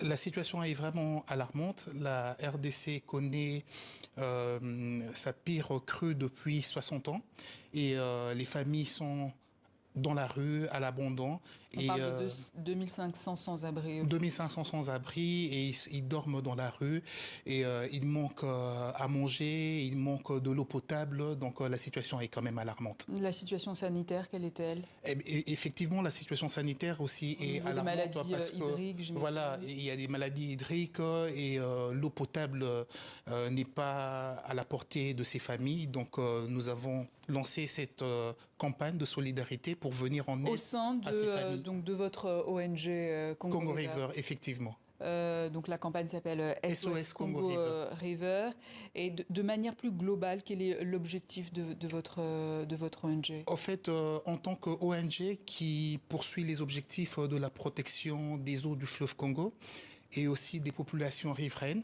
La situation est vraiment alarmante. La RDC connaît sa pire crue depuis 60 ans et les familles sont dans la rue, à l'abandon. On Et parle de 2500 sans-abri. 2500 sans-abri et ils dorment dans la rue et il manque à manger, il manque de l'eau potable, donc la situation est quand même alarmante. La situation sanitaire, quelle est-elle? Effectivement, la situation sanitaire aussi Au est niveau des alarmante maladies parce que hydriques, voilà, j'imagine. il y a des maladies hydriques et l'eau potable n'est pas à la portée de ces familles. Donc nous avons lancé cette campagne de solidarité pour venir en Au aide sein à ces familles. donc de votre ONG Congo Congo River. River, effectivement. Donc la campagne s'appelle SOS SOS Congo Congo River. River. Et de manière plus globale, quel est l'objectif de votre ONG? En fait, en tant que ONG qui poursuit les objectifs de la protection des eaux du fleuve Congo et aussi des populations riveraines,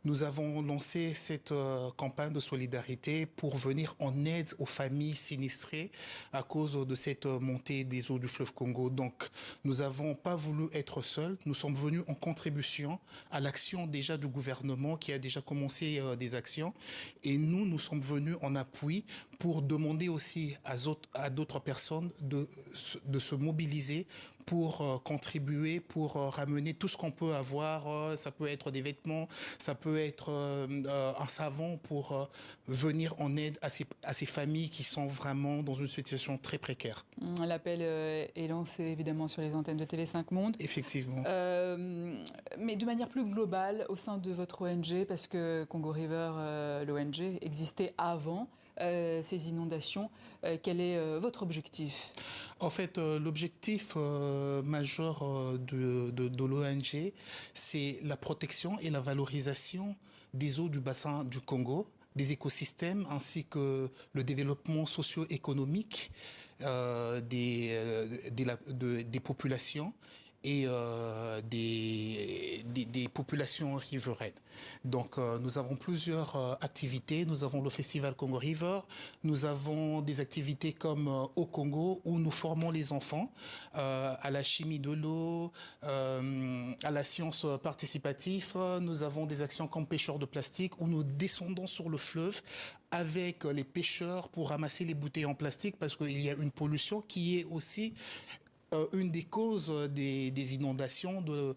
nous avons lancé cette campagne de solidarité pour venir en aide aux familles sinistrées à cause de cette montée des eaux du fleuve Congo. Donc, nous n'avons pas voulu être seuls. Nous sommes venus en contribution à l'action déjà du gouvernement qui a déjà commencé des actions. Et nous sommes venus en appui pour demander aussi à d'autres personnes de se mobiliser pour contribuer, pour ramener tout ce qu'on peut avoir. Ça peut être des vêtements, ça peut être un savon pour venir en aide à ces familles qui sont vraiment dans une situation très précaire. L'appel est lancé évidemment sur les antennes de TV5 Monde. Effectivement. Mais de manière plus globale, au sein de votre ONG, parce que Congo River, l'ONG, existait avant ces inondations, quel est votre objectif? En fait, l'objectif majeur de l'ONG, c'est la protection et la valorisation des eaux du bassin du Congo, des écosystèmes ainsi que le développement socio-économique des populations et des populations riveraines. Donc nous avons plusieurs activités. Nous avons le festival Congo River, nous avons des activités comme au Congo où nous formons les enfants à la chimie de l'eau, à la science participative. Nous avons des actions comme pêcheurs de plastique où nous descendons sur le fleuve avec les pêcheurs pour ramasser les bouteilles en plastique parce qu'il y a une pollution qui est aussi une des causes des inondations, de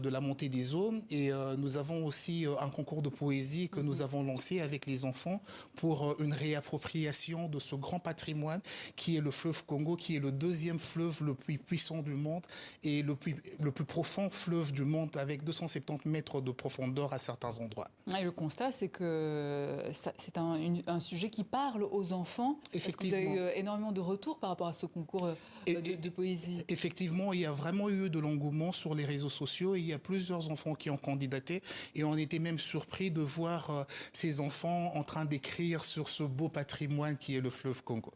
la montée des eaux. Et nous avons aussi un concours de poésie que nous avons lancé avec les enfants pour une réappropriation de ce grand patrimoine qui est le fleuve Congo, qui est le deuxième fleuve le plus puissant du monde et le plus profond fleuve du monde avec 270 mètres de profondeur à certains endroits. Et le constat, c'est que c'est un sujet qui parle aux enfants. Est-ce que vous avez eu énormément de retours par rapport à ce concours de poésie? Effectivement, il y a vraiment eu de l'engouement sur les réseaux sociaux. Il y a plusieurs enfants qui ont candidaté et on était même surpris de voir ces enfants en train d'écrire sur ce beau patrimoine qui est le fleuve Congo.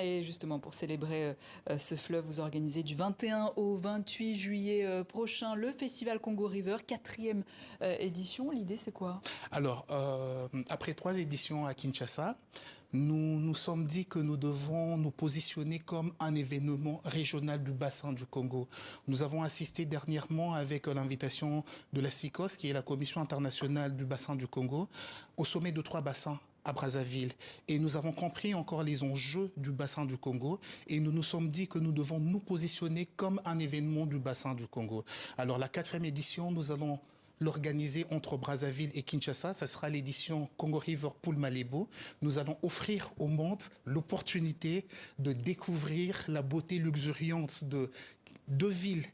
Et justement, pour célébrer ce fleuve, vous organisez du 21 au 28 juillet prochain le Festival Congo River, 4e édition. L'idée, c'est quoi? Alors, après 3 éditions à Kinshasa, nous nous sommes dit que nous devons nous positionner comme un événement régional du bassin du Congo. Nous avons assisté dernièrement avec l'invitation de la CICOS, qui est la Commission internationale du bassin du Congo, au sommet de 3 bassins à Brazzaville. Et nous avons compris encore les enjeux du bassin du Congo et nous nous sommes dit que nous devons nous positionner comme un événement du bassin du Congo. Alors la 4e édition, nous allons l'organiser entre Brazzaville et Kinshasa. Ça sera l'édition Congo River Pool Malébo. Nous allons offrir au monde l'opportunité de découvrir la beauté luxuriante de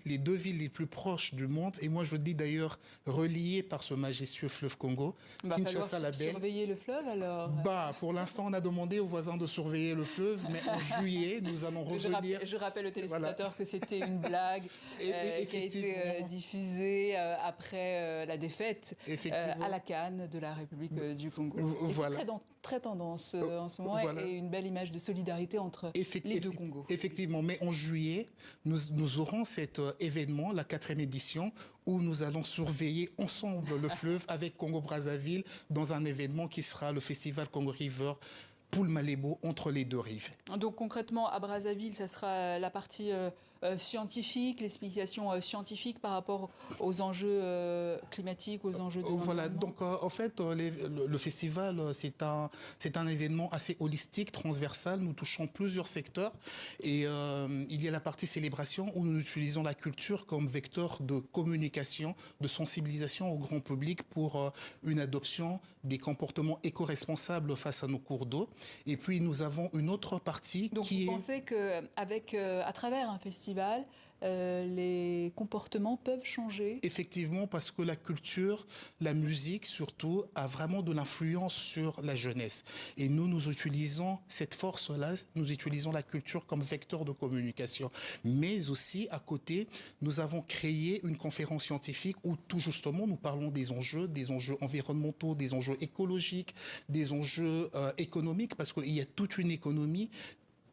les 2 villes les plus proches du monde. Et moi, je dis d'ailleurs reliées par ce majestueux fleuve Congo. Kinshasa, la belle. Surveiller le fleuve alors? Pour l'instant, on a demandé aux voisins de surveiller le fleuve, mais en juillet, nous allons revenir. Je rappelle aux téléspectateurs que c'était une blague qui a été diffusée après la défaite à la CAN de la République du Congo. Voilà. C'est très tendance en ce moment et une belle image de solidarité entre les deux Congos. Effectivement, mais en juillet, nous aurons cet événement, la 4e édition, où nous allons surveiller ensemble le fleuve avec Congo-Brazzaville dans un événement qui sera le festival Congo River Pool Malébo entre les 2 rives. Donc concrètement, à Brazzaville, ça sera la partie scientifique, l'explication scientifique par rapport aux enjeux climatiques, aux enjeux de l'environnement? Voilà, donc en fait, le festival, c'est un événement assez holistique, transversal. Nous touchons plusieurs secteurs et il y a la partie célébration où nous utilisons la culture comme vecteur de communication, de sensibilisation au grand public pour une adoption des comportements éco-responsables face à nos cours d'eau. Et puis nous avons une autre partie Donc qui vous est... pensez qu'avec, à travers un festival, les comportements peuvent changer? Effectivement, parce que la culture, la musique surtout, a vraiment de l'influence sur la jeunesse. Et nous utilisons cette force-là, nous utilisons la culture comme vecteur de communication. Mais aussi, à côté, nous avons créé une conférence scientifique où tout justement, nous parlons des enjeux environnementaux, des enjeux écologiques, des enjeux économiques, parce qu'il y a toute une économie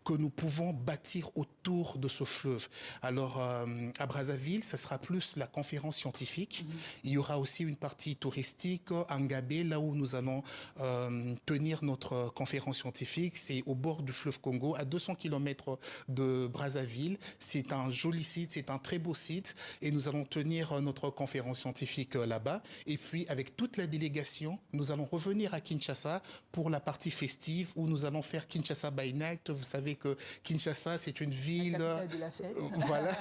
que nous pouvons bâtir autour de ce fleuve. Alors, à Brazzaville, ça sera plus la conférence scientifique. Il y aura aussi une partie touristique, à Ngabé, là où nous allons tenir notre conférence scientifique. C'est au bord du fleuve Congo, à 200 km de Brazzaville. C'est un joli site, c'est un très beau site. Et nous allons tenir notre conférence scientifique là-bas. Et puis, avec toute la délégation, nous allons revenir à Kinshasa pour la partie festive où nous allons faire Kinshasa by Night. Vous savez que Kinshasa, c'est une ville... La capitale de la fête. Voilà,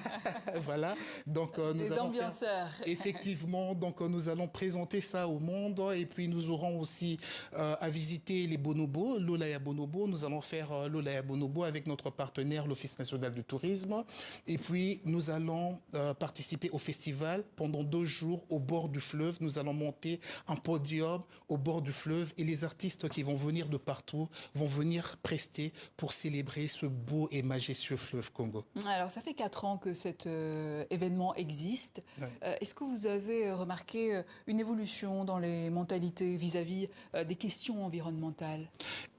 voilà. Donc, nous Les allons ambianceurs. effectivement, donc nous allons présenter ça au monde et puis nous aurons aussi à visiter les bonobos, l'Olaya Bonobo. Nous allons faire l'Olaya Bonobo avec notre partenaire, l'Office national du tourisme. Et puis, nous allons participer au festival pendant 2 jours au bord du fleuve. Nous allons monter un podium au bord du fleuve et les artistes qui vont venir de partout vont venir prester pour célébrer ce beau et majestueux fleuve Congo. Alors, ça fait 4 ans que cet événement existe. Ouais. Est-ce que vous avez remarqué une évolution dans les mentalités vis-à-vis des questions environnementales?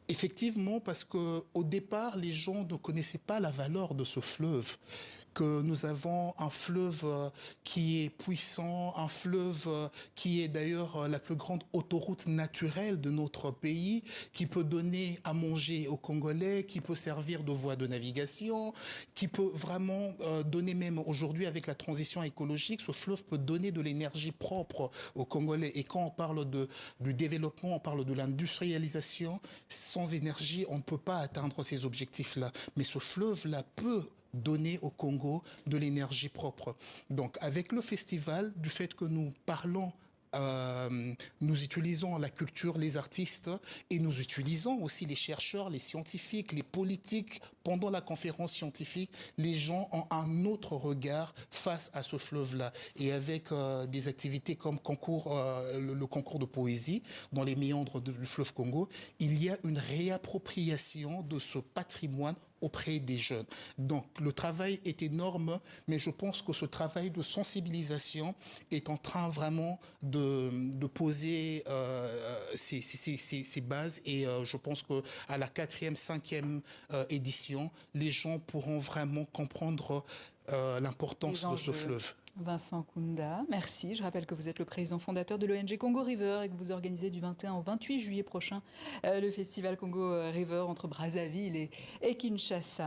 Effectivement, parce qu'au départ, les gens ne connaissaient pas la valeur de ce fleuve. Que nous avons un fleuve qui est puissant, un fleuve qui est d'ailleurs la plus grande autoroute naturelle de notre pays, qui peut donner à manger aux Congolais, qui peut servir de voie de navigation, qui peut vraiment donner même aujourd'hui avec la transition écologique, ce fleuve peut donner de l'énergie propre aux Congolais. Et quand on parle du développement, on parle de l'industrialisation, sans énergie, on ne peut pas atteindre ces objectifs-là. Mais ce fleuve-là peut donner au Congo de l'énergie propre. Donc avec le festival, du fait que nous parlons nous utilisons la culture, les artistes et nous utilisons aussi les chercheurs, les scientifiques, les politiques. Pendant la conférence scientifique, les gens ont un autre regard face à ce fleuve-là. Et avec des activités comme le concours de poésie dans les méandres du fleuve Congo, il y a une réappropriation de ce patrimoine auprès des jeunes. Donc le travail est énorme, mais je pense que ce travail de sensibilisation est en train vraiment de poser ses bases et je pense qu'à la 4e, 5e édition, les gens pourront vraiment comprendre l'importance de ce fleuve. Vincent Kounda, merci. Je rappelle que vous êtes le président fondateur de l'ONG Congo River et que vous organisez du 21 au 28 juillet prochain le festival Congo River entre Brazzaville et Kinshasa.